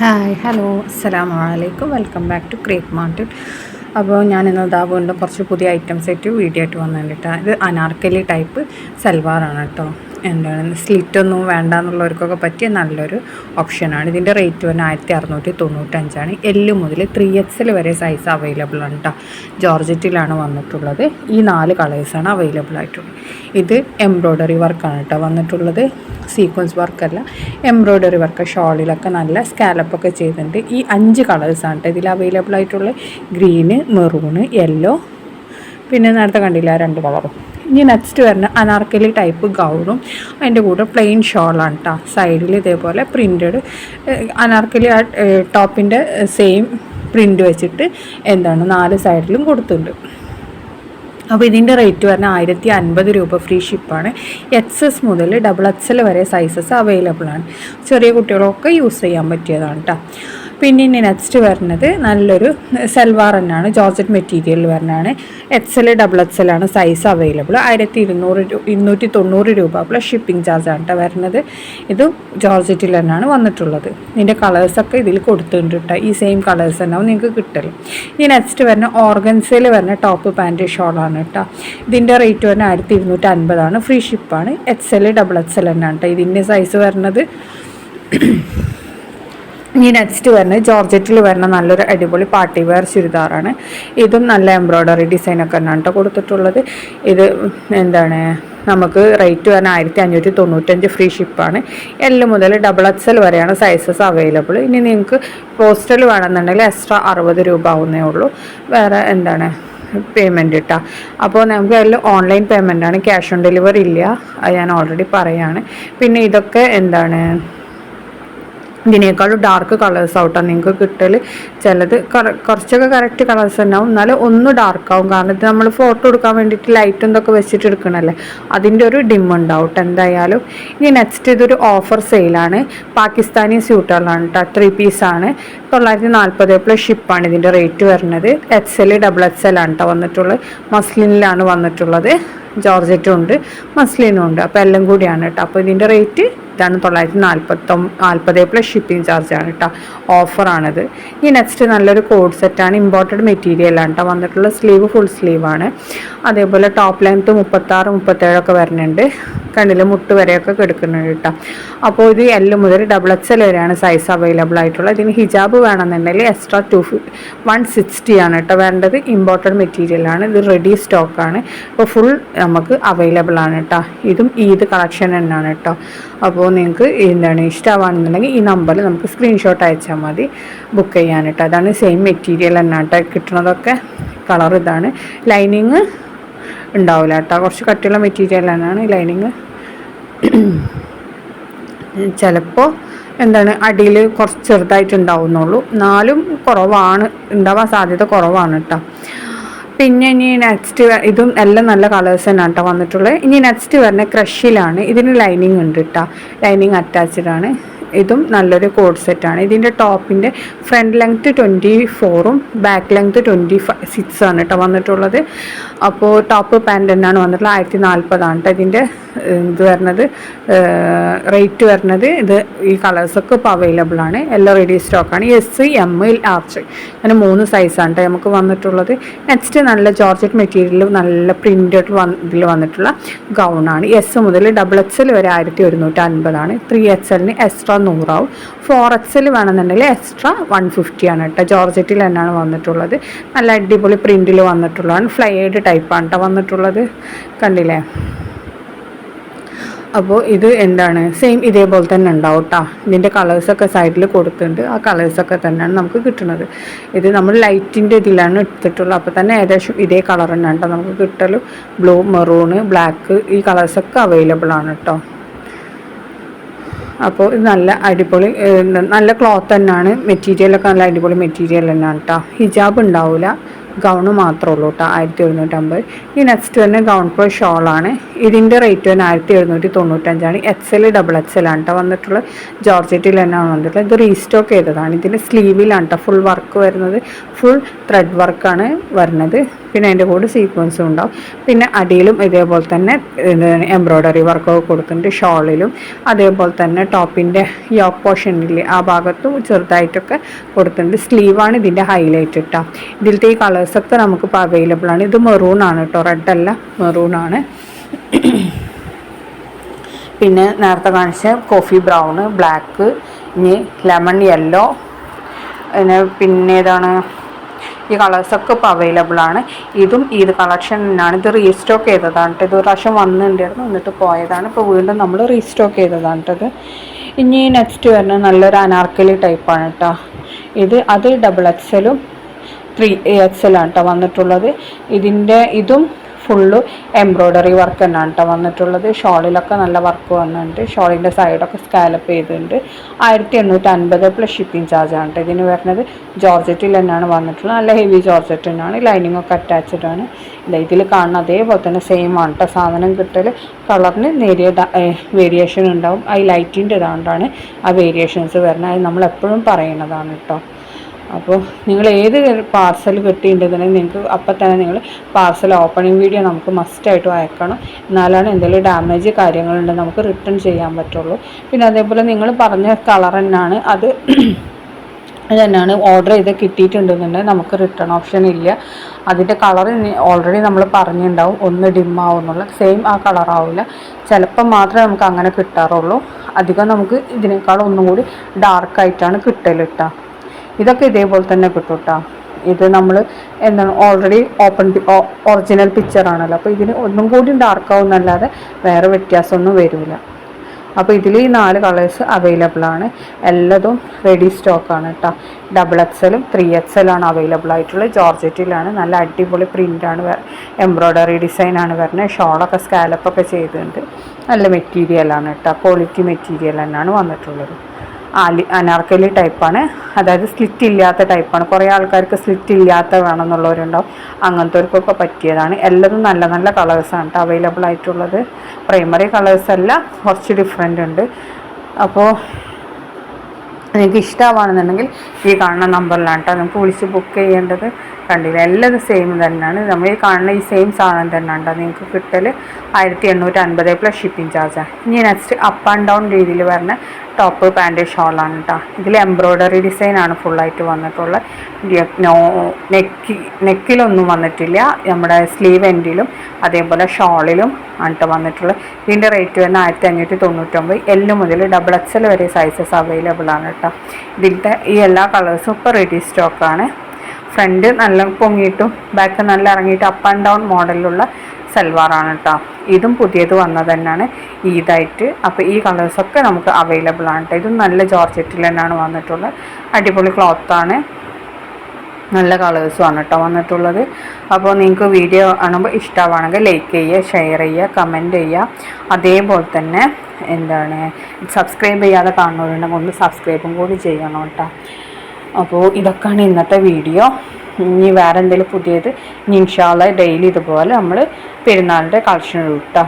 Hi hello അസ്സലാമു അലൈക്കും welcome back to crepe മാർട്ടിൽ. അപ്പോൾ ഞാനിന്ന് വീണ്ടും കുറച്ച് പുതിയ ഐറ്റംസ് ആയിട്ട് വീഡിയോ ആയിട്ട് വന്നിട്ടാ. ഇത് അനാർക്കലി ടൈപ്പ് സൽവാറാണ് കേട്ടോ. എന്താണ് സ്ലിറ്റൊന്നും വേണ്ട എന്നുള്ളവർക്കൊക്കെ പറ്റിയ നല്ലൊരു ഓപ്ഷനാണ്. ഇതിൻ്റെ റേറ്റ് വരെ 1695 എല്ല് മുതൽ 3XL വരെ സൈസ് അവൈലബിൾ ആണ് കേട്ടോ. ജോർജറ്റിലാണ് വന്നിട്ടുള്ളത്. ഈ 4 കളേഴ്സാണ് അവൈലബിൾ ആയിട്ടുള്ളത്. ഇത് എംബ്രോയ്ഡറി വർക്കാണ് കേട്ടോ വന്നിട്ടുള്ളത്. സീക്വൻസ് വർക്കല്ല, എംബ്രോയ്ഡറി വർക്ക്. ഷോളിലൊക്കെ നല്ല സ്കാലപ്പൊക്കെ ചെയ്തിട്ടുണ്ട്. ഈ 5 കളേഴ്സാണ് കേട്ടോ ഇതിൽ അവൈലബിൾ ആയിട്ടുള്ള. ഗ്രീന്, മെറൂണ്, യെല്ലോ, പിന്നെ നേരത്തെ കണ്ടില്ല 2 കളറും. ഇനി നെക്സ്റ്റ് വരുന്ന അനാർക്കലി ടൈപ്പ് ഗൗണും അതിൻ്റെ കൂടെ പ്ലെയിൻ ഷോളാണ് കേട്ടോ. സൈഡിൽ ഇതേപോലെ പ്രിൻറ്റഡ് അനാർക്കലി ടോപ്പിൻ്റെ സെയിം പ്രിൻ്റ് വെച്ചിട്ട് 4 സൈഡിലും കൊടുത്തിട്ടുണ്ട്. അപ്പോൾ ഇതിൻ്റെ റേറ്റ് പറഞ്ഞാൽ 1050 രൂപ, ഫ്രീ ഷിപ്പാണ്. XS മുതൽ XXL വരെ സൈസസ് അവൈലബിൾ ആണ്. ചെറിയ കുട്ടികളൊക്കെ യൂസ് ചെയ്യാൻ പറ്റിയതാണ് കേട്ടോ. പിന്നെ ഇനി നെക്സ്റ്റ് വരുന്നത് നല്ലൊരു സൽവാർ തന്നെയാണ്, ജോർജറ്റ് മെറ്റീരിയൽ വരുന്നതാണ്. XL XXL ആണ് സൈസ് അവൈലബിൾ. 1290 രൂപ പ്ലസ് ഷിപ്പിംഗ് ചാർജാണ് കേട്ടോ വരുന്നത്. ഇത് ജോർജറ്റിൽ തന്നെയാണ് വന്നിട്ടുള്ളത്. ഇതിൻ്റെ കളേഴ്സൊക്കെ ഇതിൽ കൊടുത്തിട്ടുണ്ട് കേട്ടോ. ഈ സെയിം കളേഴ്സ് തന്നെയാവും നിങ്ങൾക്ക് കിട്ടല്. ഇനി നെക്സ്റ്റ് വരുന്ന ഓർഗൻസയിൽ വരുന്ന ടോപ്പ് പാൻറ്റ് ഷോളാണ് കേട്ടോ. ഇതിൻ്റെ റേറ്റ് വരുന്നത് 1250, ഫ്രീ ഷിപ്പാണ്. XL XXL തന്നെയാണ് കേട്ടോ ഇതിൻ്റെ സൈസ് വരുന്നത്. ഇനി നെക്സ്റ്റ് വരുന്നത് ജോർജറ്റിൽ വരുന്ന നല്ലൊരു അടിപൊളി പാർട്ടി വെയർ ചുരിദാറാണ്. ഇതും നല്ല എംബ്രോയ്ഡറി ഡിസൈനൊക്കെ തന്നെയാണ് കേട്ടോ കൊടുത്തിട്ടുള്ളത്. ഇത് നമുക്ക് റേറ്റ് വരുന്ന 1595, ഫ്രീ ഷിപ്പാണ്. L മുതൽ XXL വരെയാണ് സൈസസ് അവൈലബിൾ. ഇനി നിങ്ങൾക്ക് പോസ്റ്റൽ വേണമെന്നുണ്ടെങ്കിൽ എക്സ്ട്രാ 60 രൂപ ആവുന്നേ ഉള്ളൂ. വേറെ പേയ്മെൻറ്റ് കിട്ടുക. അപ്പോൾ നമുക്ക് അതിൽ ഓൺലൈൻ പേയ്മെൻറ്റാണ്, ക്യാഷ് ഓൺ ഡെലിവറി ഇല്ല. അത് ഞാൻ ഓൾറെഡി പറയാണ്. പിന്നെ ഇതൊക്കെ ഇതിനേക്കാളും ഡാർക്ക് കളേഴ്സ് ആവട്ടെ നിങ്ങൾക്ക് കിട്ടൽ. ചിലത് കുറച്ചൊക്കെ കറക്റ്റ് കളേഴ്സ് ഉണ്ടാവും, എന്നാലും ഒന്ന് ഡാർക്കാവും. കാരണം ഇത് നമ്മൾ ഫോട്ടോ എടുക്കാൻ വേണ്ടിയിട്ട് ലൈറ്റ് എന്തൊക്കെ വെച്ചിട്ട് എടുക്കണമല്ലേ, അതിൻ്റെ ഒരു ഡിം ഉണ്ടാവും എന്തായാലും. ഇനി നെക്സ്റ്റ് ഇതൊരു ഓഫർ സെയിലാണ്. പാകിസ്ഥാനി സ്യൂട്ടുകളാണ് കേട്ടോ. 3 പീസാണ്. 940 പ്ലസ് ഷിപ്പാണ് ഇതിൻ്റെ റേറ്റ് വരുന്നത്. XL XXL ആണ് കേട്ടോ വന്നിട്ടുള്ളത്. മസ്ലിനിലാണ് വന്നിട്ടുള്ളത്. ജോർജറ്റും ഉണ്ട്, മസ്ലിനും ഉണ്ട്. അപ്പോൾ എല്ലാം കൂടിയാണ് കേട്ടോ. അപ്പോൾ ഇതിൻ്റെ റേറ്റ് ഇതാണ് 940 പ്ലസ് ഷിപ്പിംഗ് ചാർജാണ് കേട്ടോ. ഓഫറാണിത്. ഈ നെക്സ്റ്റ് നല്ലൊരു കോഡ് സെറ്റാണ്. ഇമ്പോർട്ടഡ് മെറ്റീരിയലാണ് കേട്ടോ വന്നിട്ടുള്ള. സ്ലീവ് ഫുൾ സ്ലീവാണ്. അതേപോലെ ടോപ്പ് ലെങ്ത്ത് 36, 37 വരുന്നുണ്ട്. കണ്ണിൽ മുട്ട് വരെയൊക്കെ കിടക്കുന്നുണ്ട് കേട്ടോ. അപ്പോൾ ഇത് L മുതൽ XXL വരെയാണ് സൈസ് അവൈലബിൾ ആയിട്ടുള്ളത്. ഇതിന് ഹിജാബ് വേണമെന്നുണ്ടെങ്കിൽ എക്സ്ട്രാ 160 ആണ് കേട്ടോ വേണ്ടത്. ഇമ്പോർട്ടഡ് മെറ്റീരിയലാണ്. ഇത് റെഡി സ്റ്റോക്കാണ്. അപ്പോൾ ഫുൾ നമുക്ക് അവൈലബിൾ ആണ് കേട്ടോ. ഇതും ഈദ് കളക്ഷൻ തന്നെയാണ് കേട്ടോ. അപ്പോൾ നിങ്ങൾക്ക് ഇഷ്ടമാണെന്നുണ്ടെങ്കിൽ ഈ നമ്പറിൽ നമുക്ക് സ്ക്രീൻഷോട്ട് അയച്ചാൽ മതി ബുക്ക് ചെയ്യാൻ കേട്ടോ. അതാണ് സെയിം മെറ്റീരിയൽ തന്നെ കേട്ടോ കിട്ടുന്നതൊക്കെ. കളർ ഇതാണ്. ലൈനിങ് ഉണ്ടാവില്ല കേട്ടോ. കുറച്ച് കട്ടിയുള്ള മെറ്റീരിയൽ തന്നെയാണ്. ലൈനിങ് ചിലപ്പോൾ അടിയിൽ കുറച്ച് ചെറുതായിട്ട് ഉണ്ടാവുന്നുള്ളൂ. എന്നാലും ഉണ്ടാവാൻ സാധ്യത കുറവാണ് കേട്ടോ. പിന്നെ ഇനി നെക്സ്റ്റ് ഇതും എല്ലാം നല്ല കളേഴ്സ് തന്നെയാണ് കേട്ടോ വന്നിട്ടുള്ളത്. ഇനി നെക്സ്റ്റ് വരുന്ന ക്രഷിലാണ്. ഇതിന് ലൈനിങ് ഉണ്ട് കേട്ടോ. ലൈനിങ് അറ്റാച്ച്ഡ് ആണ്. ഇതും നല്ലൊരു കോഡ് സെറ്റാണ്. ഇതിൻ്റെ ടോപ്പിൻ്റെ ഫ്രണ്ട് ലെങ്ത്ത് 24ഉം ബാക്ക് ലെങ്ത്ത് 26 ആണ് കേട്ടോ വന്നിട്ടുള്ളത്. അപ്പോൾ ടോപ്പ് പാൻറ്റ് തന്നെയാണ് വന്നിട്ടുള്ളത്. 1040 കേട്ടോ ഇതിൻ്റെ വരുന്നത്. റേറ്റ് വരുന്നത് ഈ കളേഴ്സൊക്കെ ഇപ്പോൾ അവൈലബിൾ ആണ്. എല്ലാം റെഡി സ്റ്റോക്കാണ്. S, M, Large അങ്ങനെ 3 സൈസാണ് കേട്ടോ നമുക്ക് വന്നിട്ടുള്ളത്. നെക്സ്റ്റ് നല്ല ജോർജറ്റ് മെറ്റീരിയൽ നല്ല പ്രിൻറ്റഡ് ഇതിൽ വന്നിട്ടുള്ള ഗൗണാണ്. S മുതൽ XXL വരെ 1150 3XLന് എക്സ്ട്രാ 100 ആവും. 4XL വേണമെന്നുണ്ടെങ്കിൽ എക്സ്ട്രാ 150 ആണ് കേട്ടോ. ജോർജറ്റിൽ തന്നെയാണ് വന്നിട്ടുള്ളത്. നല്ല അടിപൊളി പ്രിൻറ്റിൽ വന്നിട്ടുള്ളതാണ്. ഫ്ലയേഡ് ടൈപ്പാണ് കേട്ടോ വന്നിട്ടുള്ളത്. കണ്ടില്ലേ? അപ്പോൾ ഇത് സെയിം ഇതേപോലെ തന്നെ ഉണ്ടാവും കേട്ടോ. ഇതിൻ്റെ കളേഴ്സൊക്കെ സൈഡിൽ കൊടുത്തിട്ടുണ്ട്. ആ കളേഴ്സൊക്കെ തന്നെയാണ് നമുക്ക് കിട്ടുന്നത്. ഇത് നമ്മൾ ലൈറ്റിൻ്റെ ഇതിലാണ് എടുത്തിട്ടുള്ളത്. അപ്പോൾ തന്നെ ഏകദേശം ഇതേ കളർ തന്നെയാണ് കേട്ടോ നമുക്ക് കിട്ടലും. ബ്ലൂ, മെറൂണ്, ബ്ലാക്ക് ഈ കളേഴ്സൊക്കെ അവൈലബിൾ ആണ് കേട്ടോ. അപ്പോൾ ഇത് നല്ല അടിപൊളി നല്ല ക്ലോത്ത് തന്നെയാണ്. മെറ്റീരിയലൊക്കെ നല്ല അടിപൊളി മെറ്റീരിയൽ തന്നെയാണ് കേട്ടോ. ഹിജാബ് ഉണ്ടാവില്ല, ഗൗണ് മാത്രമേ ഉള്ളൂ കേട്ടോ. 1750. ഈ നെക്സ്റ്റ് തന്നെ ഗൗൺ പ്രോ ഷോളാണ്. ഇതിൻ്റെ റേറ്റ് തന്നെ 1795. XL XXL ആണ് കേട്ടോ വന്നിട്ടുള്ളത്. ജോർജറ്റിൽ തന്നെയാണ് വന്നിട്ടുള്ളത്. ഇത് റീസ്റ്റോക്ക് ചെയ്തതാണ്. ഇതിൻ്റെ സ്ലീവിലാണ് കേട്ടോ ഫുൾ വർക്ക് വരുന്നത്. ഫുൾ ത്രെഡ് വർക്കാണ് വരുന്നത്. പിന്നെ അതിൻ്റെ കൂടെ സീക്വൻസും ഉണ്ടാവും. പിന്നെ അടിയിലും ഇതേപോലെ തന്നെ എംബ്രോയ്ഡറി വർക്കൊക്കെ കൊടുത്തിട്ടുണ്ട്. ഷോളിലും അതേപോലെ തന്നെ ടോപ്പിൻ്റെ യോക്ക് പോർഷനിൽ ആ ഭാഗത്തും ചെറുതായിട്ടൊക്കെ കൊടുത്തിട്ടുണ്ട്. സ്ലീവാണ് ഇതിൻ്റെ ഹൈലൈറ്റ് കേട്ടോ. ഇതിലത്തെ ഈ കളേഴ്സൊക്കെ നമുക്കിപ്പോൾ അവൈലബിൾ ആണ്. ഇത് മെറൂൺ ആണ് കേട്ടോ, റെഡ് അല്ല, മെറൂൺ ആണ്. പിന്നെ നേരത്തെ കാണിച്ച കോഫി ബ്രൗണ്, ബ്ലാക്ക്, ഇനി ലെമൺ യെല്ലോ, പിന്നെ ഏതാണ് ഈ കളേഴ്സൊക്കെ ഇപ്പോൾ അവൈലബിൾ ആണ്. ഇതും ഈദ് കളക്ഷൻ തന്നെയാണ്. ഇത് റീസ്റ്റോക്ക് ചെയ്തതാണ് കേട്ടോ. ഇത് ഒരു പ്രാവശ്യം വന്നിട്ടുണ്ടായിരുന്നു, എന്നിട്ട് പോയതാണ്. ഇപ്പോൾ വീണ്ടും നമ്മൾ റീസ്റ്റോക്ക് ചെയ്തതാണ് കേട്ടത്. ഇനി നെക്സ്റ്റ് വരുന്നത് നല്ലൊരു അനാർക്കലി ടൈപ്പാണ് കേട്ടോ. അത് XXL 3XL ആണ് കേട്ടോ വന്നിട്ടുള്ളത്. ഇതും ഫുള്ള് എംബ്രോയ്ഡറി വർക്ക് തന്നെയാണ് കേട്ടോ വന്നിട്ടുള്ളത്. ഷോളിലൊക്കെ നല്ല വർക്ക് വന്നിട്ടുണ്ട്. ഷോളിൻ്റെ സൈഡൊക്കെ സ്കാലപ്പ് ചെയ്തിട്ടുണ്ട്. 1850 പ്ലസ് ഷിപ്പിംഗ് ചാർജ് ആണ് കേട്ടോ ഇതിന് വരുന്നത്. ജോർജറ്റിൽ തന്നെയാണ് വന്നിട്ടുള്ളത്. നല്ല ഹെവി ജോർജറ്റ് തന്നെയാണ്. ലൈനിങ്ങൊക്കെ അറ്റാച്ച്ഡ് ആണ്. ഇതിൽ കാണുന്ന അതേപോലെ തന്നെ സെയിം ആണ് കേട്ടോ സാധനം കിട്ടൽ. കളറിന് നേരിയ വേരിയേഷൻ ഉണ്ടാവും. ആ ലൈറ്റിൻ്റെ ഇതാണ്ടാണ് ആ വേരിയേഷൻസ് വരുന്നത്. അത് നമ്മളെപ്പോഴും പറയുന്നതാണ് കേട്ടോ. അപ്പോൾ നിങ്ങൾ ഏത് പാർസൽ കിട്ടിയിട്ടുണ്ടെങ്കിൽ നിങ്ങൾക്ക് അപ്പം തന്നെ നിങ്ങൾ പാർസൽ ഓപ്പണിംഗ് വീഡിയോ നമുക്ക് മസ്റ്റായിട്ടും അയക്കണം. എന്നാലാണ് എന്തെങ്കിലും ഡാമേജ് കാര്യങ്ങളുണ്ടെങ്കിൽ നമുക്ക് റിട്ടേൺ ചെയ്യാൻ പറ്റുള്ളൂ. പിന്നെ അതേപോലെ നിങ്ങൾ പറഞ്ഞ കളർ തന്നെയാണ് അത് തന്നെയാണ് ഓർഡർ ചെയ്ത് കിട്ടിയിട്ടുണ്ടെന്നുണ്ടെങ്കിൽ നമുക്ക് റിട്ടേൺ ഓപ്ഷൻ ഇല്ല. അതിൻ്റെ കളർ ഓൾറെഡി നമ്മൾ പറഞ്ഞിട്ടുണ്ടാവും, ഒന്ന് ഡിമ്മാവും എന്നുള്ള. സെയിം ആ കളറാവില്ല. ചിലപ്പോൾ മാത്രമേ നമുക്ക് അങ്ങനെ കിട്ടാറുള്ളൂ. അധികം നമുക്ക് ഇതിനേക്കാളും ഒന്നും കൂടി ഡാർക്കായിട്ടാണ് കിട്ടൽ കേട്ടോ. ഇതൊക്കെ ഇതേപോലെ തന്നെ കിട്ടും കേട്ടോ. ഇത് നമ്മൾ എന്താണ് ഓൾറെഡി ഒറിജിനൽ പിക്ചറാണല്ലോ. അപ്പോൾ ഇതിന് ഒന്നും കൂടി ഡാർക്കാവും എന്നല്ലാതെ വേറെ വ്യത്യാസമൊന്നും വരില്ല. അപ്പോൾ ഇതിൽ ഈ 4 കളേഴ്സ് അവൈലബിൾ ആണ്. എല്ലാതും റെഡി സ്റ്റോക്കാണ് കേട്ടോ. XXL 3XL ആണ് അവൈലബിൾ ആയിട്ടുള്ളത്. ജോർജറ്റിലാണ്. നല്ല അടിപൊളി പ്രിൻ്റാണ്, എംബ്രോയ്ഡറി ഡിസൈനാണ് വരുന്നത്. ഷോളൊക്കെ സ്കാലപ്പൊക്കെ ചെയ്തിട്ടുണ്ട്. നല്ല മെറ്റീരിയലാണ് കേട്ടോ. ക്വാളിറ്റി മെറ്റീരിയൽ തന്നെയാണ് വന്നിട്ടുള്ളത്. അനാർക്കലി ടൈപ്പാണ്, അതായത് സ്ലിറ്റ് ഇല്ലാത്ത ടൈപ്പാണ്. കുറേ ആൾക്കാർക്ക് സ്ലിറ്റ് ഇല്ലാത്ത വേണമെന്നുള്ളവരുണ്ടാവും. അങ്ങനത്തെവർക്കൊക്കെ പറ്റിയതാണ്. എല്ലാതും നല്ല നല്ല കളേഴ്സാണ് കേട്ടോ അവൈലബിൾ ആയിട്ടുള്ളത്. പ്രൈമറി കളേഴ്സല്ല, കുറച്ച് ഡിഫറെൻ്റ് ഉണ്ട്. അപ്പോൾ നിങ്ങൾക്ക് ഇഷ്ടമാണെന്നുണ്ടെങ്കിൽ ഈ കാണുന്ന നമ്പറിലാണ് കേട്ടോ നമുക്ക് വിളിച്ച് ബുക്ക് ചെയ്യേണ്ടത്. കണ്ടില്ല, എല്ലാതും സെയിം തന്നെയാണ്. നമ്മൾ ഈ കാണുന്ന ഈ സെയിം സാധനം തന്നെയാണ് കേട്ടോ നിങ്ങൾക്ക് കിട്ടൽ. 1850 പ്ലസ് ഷിപ്പിംഗ് ചാർജാണ്. ഇനി നെക്സ്റ്റ് അപ്പ് ആൻഡ് ഡൗൺ രീതിയിൽ വരുന്ന ടോപ്പ് പാൻറ്റ് ഷോളാണ് കേട്ടോ. ഇതിൽ എംബ്രോയ്ഡറി ഡിസൈനാണ് ഫുള്ളായിട്ട് വന്നിട്ടുള്ളത്. നെക്കിലൊന്നും വന്നിട്ടില്ല. നമ്മുടെ സ്ലീവ് എൻഡിലും അതേപോലെ ഷോളിലും ആണ് കേട്ടോ വന്നിട്ടുള്ളത്. ഇതിൻ്റെ റേറ്റ് വരുന്ന 1599. L മുതൽ XXL വരെ സൈസസ് അവൈലബിൾ ആണ് കേട്ടോ. ഇതിൻ്റെ ഈ എല്ലാ കളേഴ്സും ഇപ്പോൾ റെഡി സ്റ്റോക്കാണ്. ഫ്രണ്ട് നല്ല പൊങ്ങിയിട്ടും ബാക്ക് നല്ല ഇറങ്ങിയിട്ട് അപ്പ് ആൻഡ് ഡൗൺ മോഡലിലുള്ള സൽവാറാണ് കേട്ടോ. ഇതും പുതിയത് വന്നത് തന്നെയാണ് ഈദായിട്ട്. അപ്പോൾ ഈ കളേഴ്സൊക്കെ നമുക്ക് അവൈലബിൾ ആണ് കേട്ടോ. ഇതും നല്ല ജോർജറ്റിൽ തന്നെയാണ് വന്നിട്ടുള്ളത്. അടിപൊളി ക്ലോത്താണ്, നല്ല കളേഴ്സുമാണ് കേട്ടോ വന്നിട്ടുള്ളത്. അപ്പോൾ നിങ്ങൾക്ക് വീഡിയോ കാണുമ്പോൾ ഇഷ്ടമാണെങ്കിൽ ലൈക്ക് ചെയ്യുക, ഷെയർ ചെയ്യുക, കമൻറ്റ് ചെയ്യുക. അതേപോലെ തന്നെ സബ്സ്ക്രൈബ് ചെയ്യാതെ കാണുന്നവരുണ്ടെങ്കിൽ ഒന്ന് സബ്സ്ക്രൈബും കൂടി ചെയ്യണം കേട്ടോ. അപ്പോൾ ഇതൊക്കെയാണ് ഇന്നത്തെ വീഡിയോ. ഇനി വേറെ എന്തെങ്കിലും പുതിയത് ഇൻഷാ അല്ലാഹ് ഡെയിലി ഇതുപോലെ നമ്മൾ പെരുന്നാളിൻ്റെ കളക്ഷൻ ഇടും കേട്ടോ.